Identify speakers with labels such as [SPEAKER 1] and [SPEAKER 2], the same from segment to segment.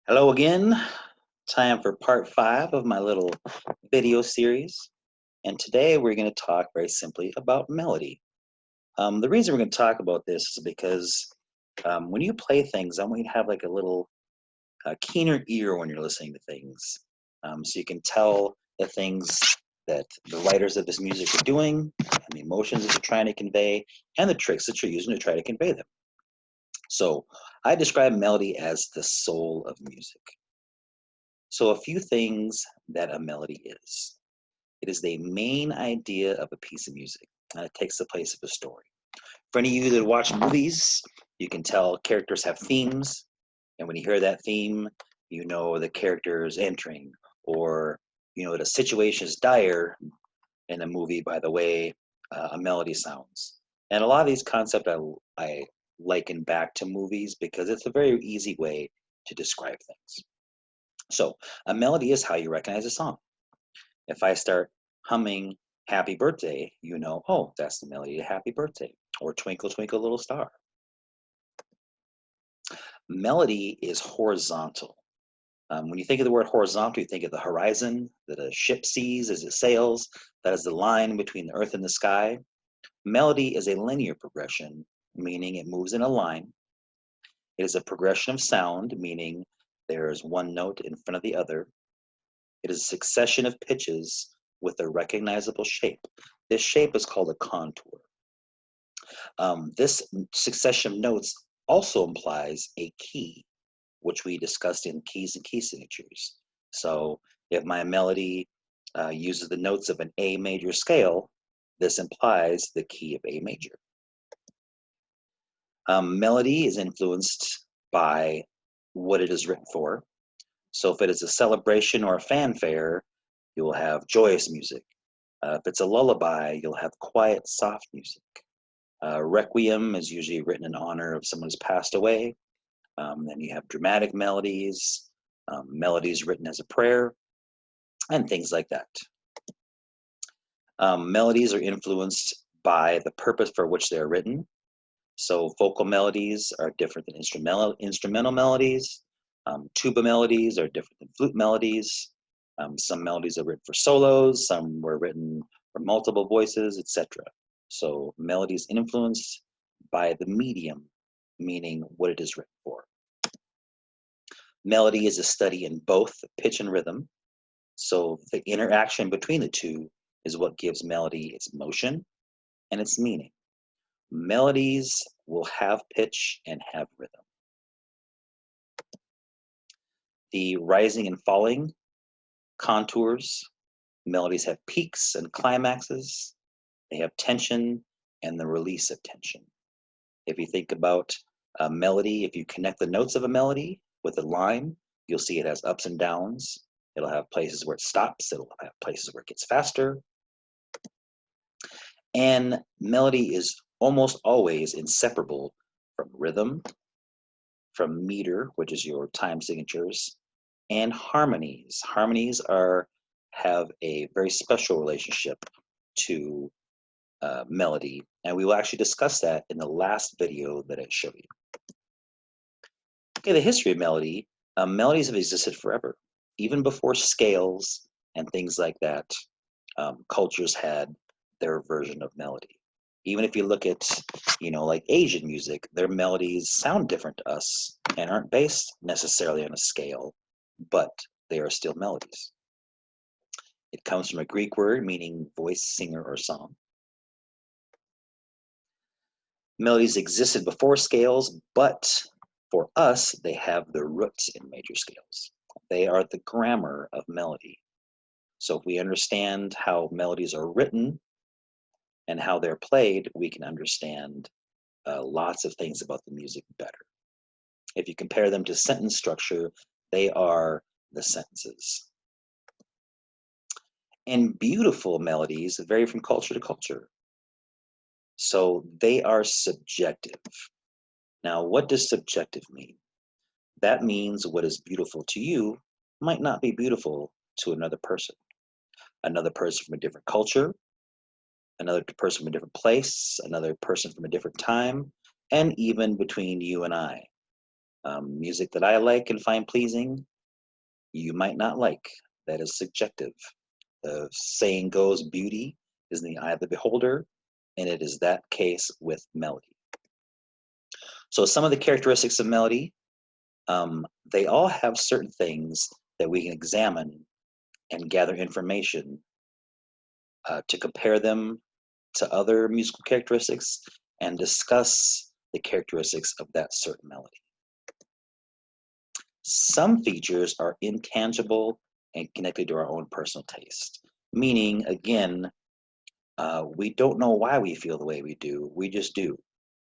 [SPEAKER 1] Hello again. Time for part 5 of my little video series. And today we're going to talk very simply about melody. The reason we're going to talk about this is because when you play things, I want you to have like a little keener ear when you're listening to things. So you can tell the things that the writers of this music are doing, and the emotions that you're trying to convey, and the tricks that you're using to try to convey them. So I describe melody as the soul of music. So, a few things that a melody is. It is the main idea of a piece of music, and it takes the place of a story. For any of you that watch movies, you can tell characters have themes, and when you hear that theme, you know the character is entering, or you know the situation is dire in a movie by the way a melody sounds. And a lot of these concepts I liken back to movies because it's a very easy way to describe things. So, a melody is how you recognize a song. If I start humming Happy Birthday, you know, oh, that's the melody to Happy Birthday, or Twinkle, Twinkle, Little Star. Melody is horizontal. When you think of the word horizontal, you think of the horizon that a ship sees as it sails. That is the line between the earth and the sky. Melody is a linear progression, meaning it moves in a line. It is a progression of sound, meaning there is one note in front of the other. It is a succession of pitches with a recognizable shape. This shape is called a contour. This succession of notes also implies a key, which we discussed in keys and key signatures. So if my melody uses the notes of an A major scale, this implies the key of A major. Melody is influenced by what it is written for. So if it is a celebration or a fanfare, you will have joyous music. If it's a lullaby, you'll have quiet, soft music. Requiem is usually written in honor of someone who's passed away. Then you have dramatic melodies, melodies written as a prayer, and things like that. Melodies are influenced by the purpose for which they're written. So vocal melodies are different than instrumental melodies. Tuba melodies are different than flute melodies. Some melodies are written for solos, some were written for multiple voices, etc. So melody is influenced by the medium, meaning what it is written for. Melody is a study in both pitch and rhythm. So the interaction between the two is what gives melody its motion and its meaning. Melodies will have pitch and have rhythm. The rising and falling contours, melodies have peaks and climaxes. They have tension and the release of tension. If you think about a melody, if you connect the notes of a melody with a line, you'll see it has ups and downs. It'll have places where it stops. It'll have places where it gets faster. And melody is almost always inseparable from rhythm, from meter, which is your time signatures, and harmonies. Harmonies have a very special relationship to melody, and we will actually discuss that in the last video that I showed you. Okay, the history of melody. Melodies have existed forever, even before scales and things like that. Cultures had their version of melody. Even if you look at, like Asian music, their melodies sound different to us and aren't based necessarily on a scale, but they are still melodies. It comes from a Greek word meaning voice, singer, or song. Melodies existed before scales, but for us, they have their roots in major scales. They are the grammar of melody. So if we understand how melodies are written and how they're played, we can understand lots of things about the music better. If you compare them to sentence structure, they are the sentences. And beautiful melodies vary from culture to culture. So they are subjective. Now, what does subjective mean? That means what is beautiful to you might not be beautiful to another person from a different culture, another person from a different place, another person from a different time, and even between you and I. Music that I like and find pleasing, you might not like. That is subjective. The saying goes, beauty is in the eye of the beholder, and it is that case with melody. So some of the characteristics of melody, they all have certain things that we can examine and gather information to compare them to other musical characteristics and discuss the characteristics of that certain melody. Some features are intangible and connected to our own personal taste, meaning, again, we don't know why we feel the way we do, we just do.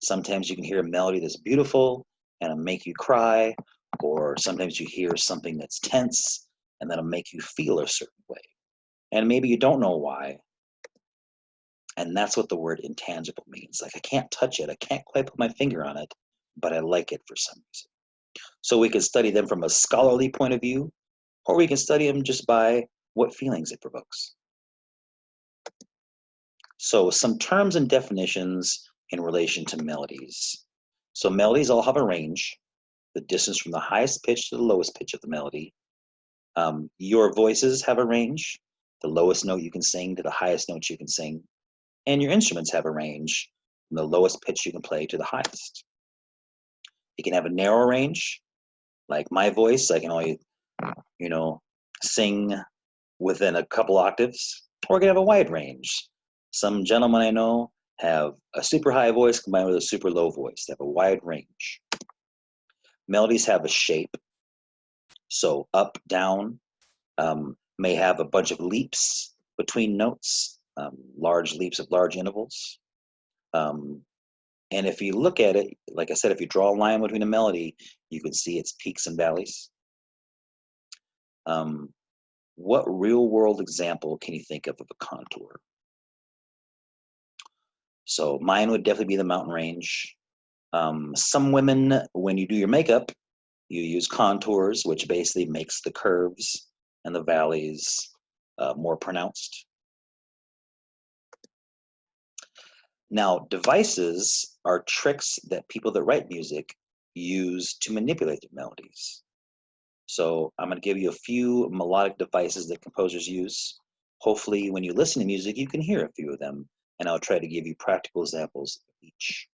[SPEAKER 1] Sometimes you can hear a melody that's beautiful and it'll make you cry, or sometimes you hear something that's tense and that'll make you feel a certain way. And maybe you don't know why, and that's what the word intangible means. Like, I can't touch it, I can't quite put my finger on it, but I like it for some reason. So we can study them from a scholarly point of view, or we can study them just by what feelings it provokes. So some terms and definitions in relation to melodies. So melodies all have a range, the distance from the highest pitch to the lowest pitch of the melody. Your voices have a range, the lowest note you can sing to the highest note you can sing. And your instruments have a range, from the lowest pitch you can play to the highest. You can have a narrow range, like my voice, I can only, sing within a couple octaves, or I can have a wide range. Some gentlemen I know have a super high voice combined with a super low voice. They have a wide range. Melodies have a shape, so up, down, may have a bunch of leaps between notes, large leaps of large intervals. And if you look at it, like I said, if you draw a line between a melody, you can see its peaks and valleys. What real world example can you think of a contour? So mine would definitely be the mountain range. Some women, when you do your makeup, you use contours, which basically makes the curves and the valleys more pronounced. Now, devices are tricks that people that write music use to manipulate their melodies. So I'm going to give you a few melodic devices that composers use. Hopefully, when you listen to music, you can hear a few of them, and I'll try to give you practical examples of each.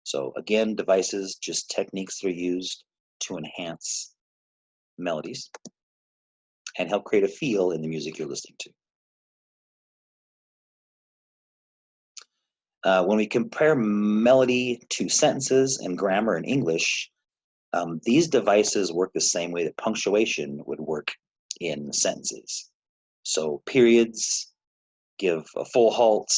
[SPEAKER 1] So again, devices, just techniques that are used to enhance melodies and help create a feel in the music you're listening to. When we compare melody to sentences and grammar in English, these devices work the same way that punctuation would work in sentences. So periods give a full halt,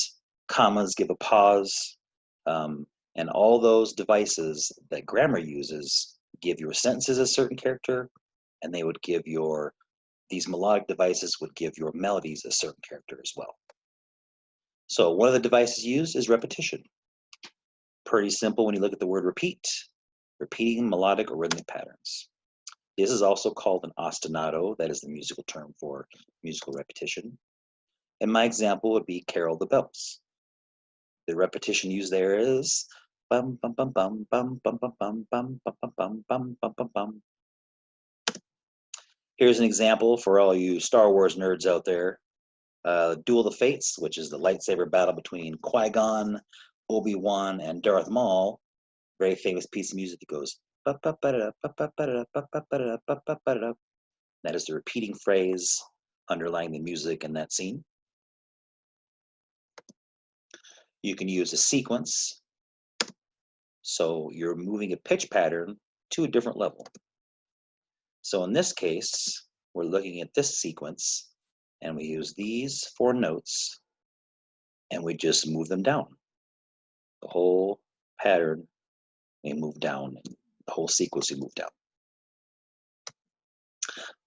[SPEAKER 1] commas give a pause, and all those devices that grammar uses give your sentences a certain character, and they would give these melodic devices would give your melodies a certain character as well. So one of the devices used is repetition. Pretty simple when you look at the word repeat, repeating melodic or rhythmic patterns. This is also called an ostinato. That is the musical term for musical repetition. And my example would be Carol the Bells. The repetition used there is bum bum bum bum bum bum bum bum bum bum bum bum bum bum bum. Here's an example for all you Star Wars nerds out there. Duel of the Fates, which is the lightsaber battle between Qui-Gon, Obi-Wan, and Darth Maul. Very famous piece of music that goes. That is the repeating phrase underlying the music in that scene. You can use a sequence. So you're moving a pitch pattern to a different level. So in this case, we're looking at this sequence, and we use these 4 notes, and we just move them down. The whole pattern, we move down, and the whole sequence, we move down.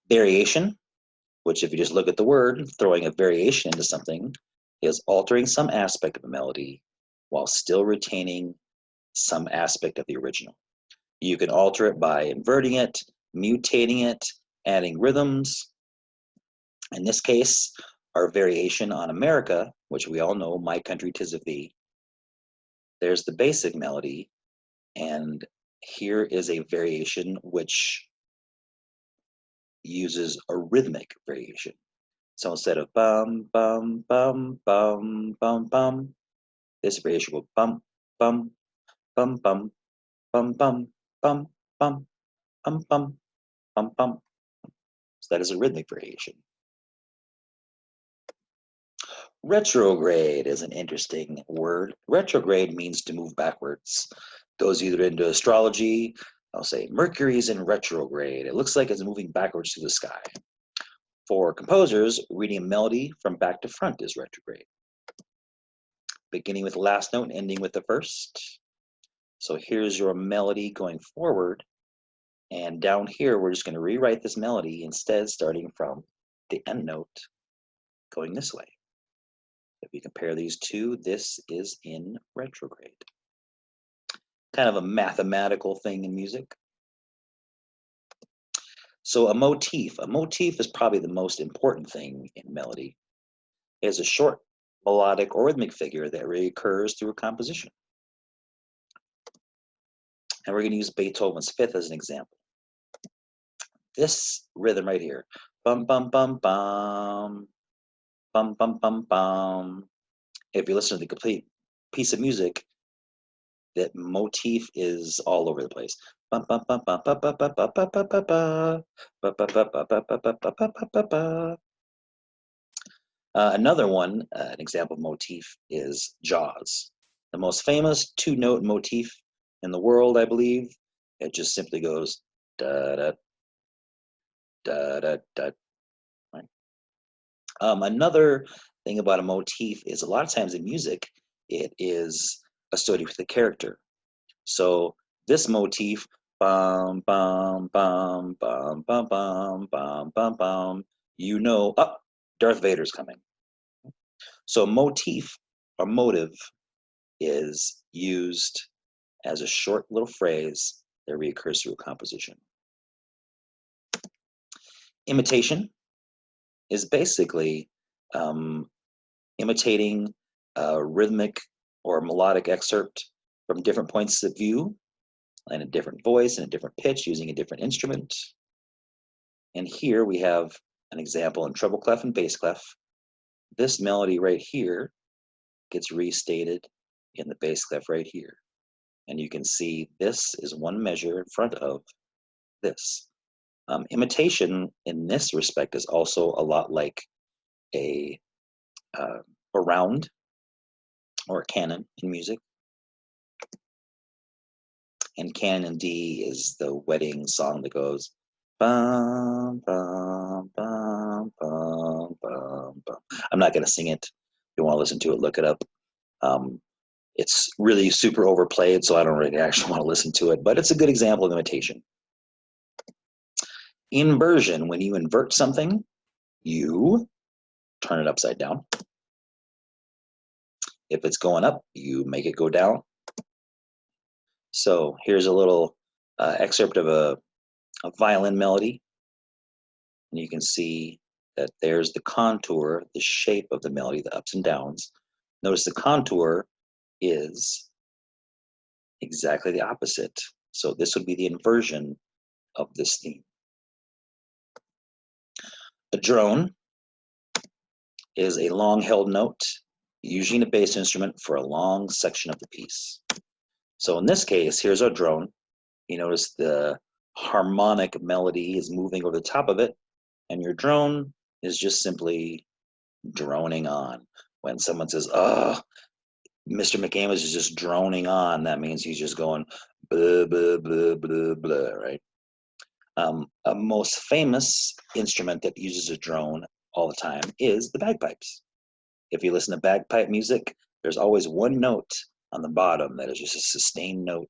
[SPEAKER 1] Variation, which if you just look at the word, throwing a variation into something, is altering some aspect of a melody while still retaining some aspect of the original. You can alter it by inverting it, mutating it, adding rhythms. In this case, our variation on America, which we all know, My Country 'Tis of Thee, there's the basic melody, and Here is a variation which uses a rhythmic variation. So instead of bum, bum, bum, bum, bum, bum, this variation will bum, bum, bum, bum, bum, bum, bum, bum, bum, bum, bum, bum. So that is a rhythmic variation. Retrograde is an interesting word. Retrograde means to move backwards. Goes either into astrology, I'll say Mercury's in retrograde. It looks like it's moving backwards through the sky. For composers, reading a melody from back to front is retrograde. Beginning with the last note and ending with the first. So here's your melody going forward. And down here, we're just going to rewrite this melody instead, starting from the end note, going this way. If we compare these two, this is in retrograde. Kind of a mathematical thing in music. So a motif is probably the most important thing in melody. It is a short melodic or rhythmic figure that reoccurs through a composition. And we're going to use Beethoven's Fifth as an example. This rhythm right here, bum bum bum bum, bum bum bum bum. If you listen to the complete piece of music, that motif is all over the place. Another one, an example of motif, is Jaws. The most famous two-note motif in the world, I believe. It just simply goes da da da da da. Right? Another thing about a motif is a lot of times in music, it is associated with the character. So this motif, bum bum bum bum bum bum bum bum bum, you know, oh, Darth Vader's coming. So motif or motive is used as a short little phrase that reoccurs through a composition. Imitation is basically imitating a rhythmic or melodic excerpt from different points of view and a different voice and a different pitch using a different instrument. And here we have an example in treble clef and bass clef. This melody right here gets restated in the bass clef right here. And you can see this is one measure in front of this. Imitation in this respect is also a lot like a round or a canon in music. And Canon D is the wedding song that goes bum, bum, bum, bum, bum, bum. I'm not going to sing it. If you want to listen to it, look it up. It's really super overplayed, so I don't really actually want to listen to it, but it's a good example of imitation. Inversion, when you invert something, you turn it upside down. If it's going up, you make it go down. So here's a little excerpt of a violin melody. And you can see that there's the contour, the shape of the melody, the ups and downs. Notice the contour is exactly the opposite. So this would be the inversion of this theme. A drone is a long held note, usually in a bass instrument for a long section of the piece. So in this case, here's our drone. You notice the harmonic melody is moving over the top of it, and your drone is just simply droning on. When someone says, oh, Mr. McCamus is just droning on, that means he's just going blah, blah, blah, blah, blah, right? A most famous instrument that uses a drone all the time is the bagpipes. If you listen to bagpipe music, there's always one note on the bottom that is just a sustained note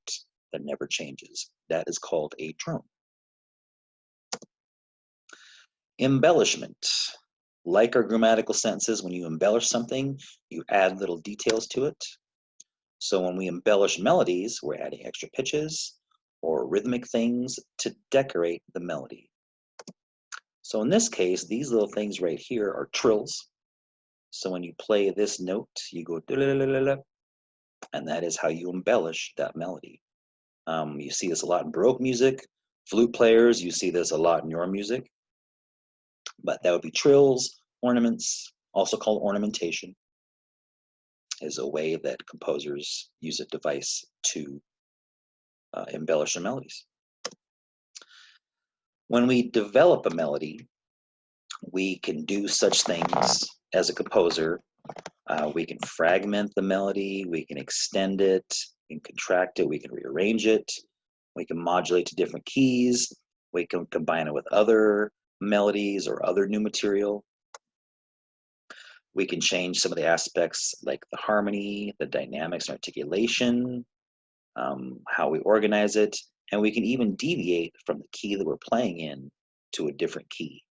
[SPEAKER 1] that never changes. That is called a drone. Embellishment. Like our grammatical sentences, when you embellish something, you add little details to it. So when we embellish melodies, we're adding extra pitches or rhythmic things to decorate the melody. So in this case, these little things right here are trills. So when you play this note, you go, and that is how you embellish that melody. You see this a lot in Baroque music. Flute players, you see this a lot in your music. But that would be trills, ornaments, also called ornamentation, is a way that composers use a device to embellish their melodies. When we develop a melody, we can do such things as a composer. We can fragment the melody, we can extend it, we can contract it, we can rearrange it, we can modulate to different keys, we can combine it with other melodies or other new material. We can change some of the aspects like the harmony, the dynamics and articulation, how we organize it, and we can even deviate from the key that we're playing in to a different key.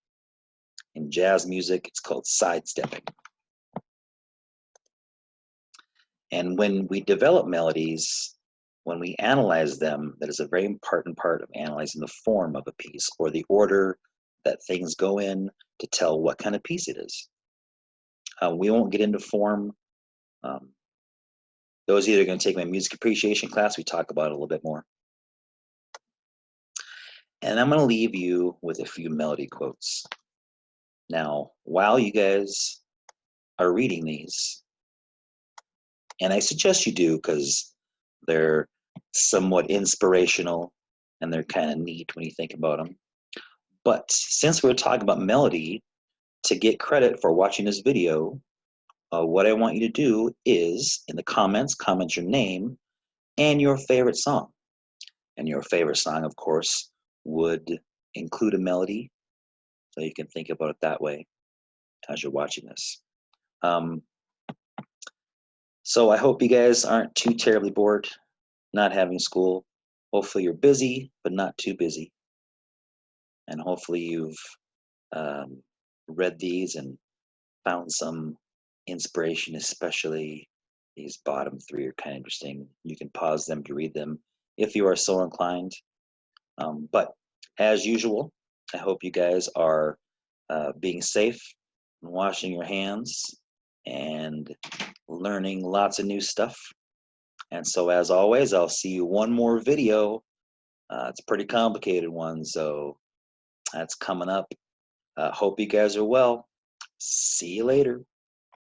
[SPEAKER 1] In jazz music, it's called sidestepping. And when we develop melodies, when we analyze them, that is a very important part of analyzing the form of a piece or the order that things go in to tell what kind of piece it is. We won't get into form. Those of you that are going to take my music appreciation class, we talk about it a little bit more. And I'm going to leave you with a few melody quotes. Now, while you guys are reading these, and I suggest you do because they're somewhat inspirational and they're kind of neat when you think about them. But since we're talking about melody, to get credit for watching this video, what I want you to do is, in the comments, comment your name and your favorite song. And your favorite song, of course, would include a melody, so you can think about it that way as you're watching this. So I hope you guys aren't too terribly bored not having school. Hopefully you're busy, but not too busy. And hopefully you've read these and found some inspiration, especially these bottom three are kind of interesting. You can pause them to read them if you are so inclined. But as usual, I hope you guys are being safe and washing your hands and learning lots of new stuff. And so as always, I'll see you one more video. It's a pretty complicated one, so that's coming up. Hope you guys are well. See you later.